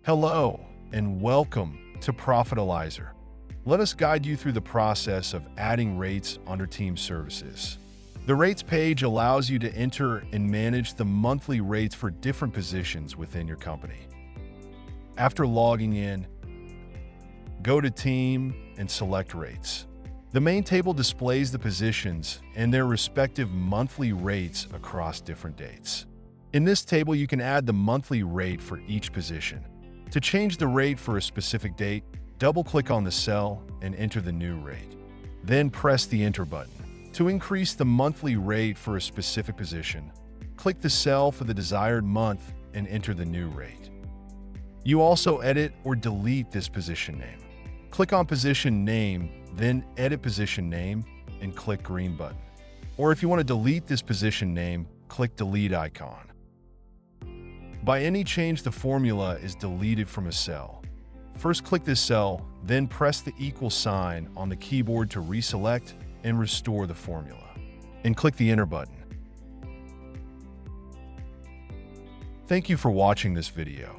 Hello, and welcome to Profitolizer. Let us guide you through the process of adding rates under team services. The rates page allows you to enter and manage the monthly rates for different positions within your company. After logging in, go to Team and select Rates. The main table displays the positions and their respective monthly rates across different dates. In this table, you can add the monthly rate for each position. To change the rate for a specific date, double-click on the cell and enter the new rate. Then press the Enter button. To increase the monthly rate for a specific position, click the cell for the desired month and enter the new rate. You also edit or delete this position name. Click on Position Name, then Edit Position Name and click Green button. Or if you want to delete this position name, click Delete icon. By any change, the formula is deleted from a cell. First, click this cell, then press the equal sign on the keyboard to reselect and restore the formula, and click the Enter button. Thank you for watching this video.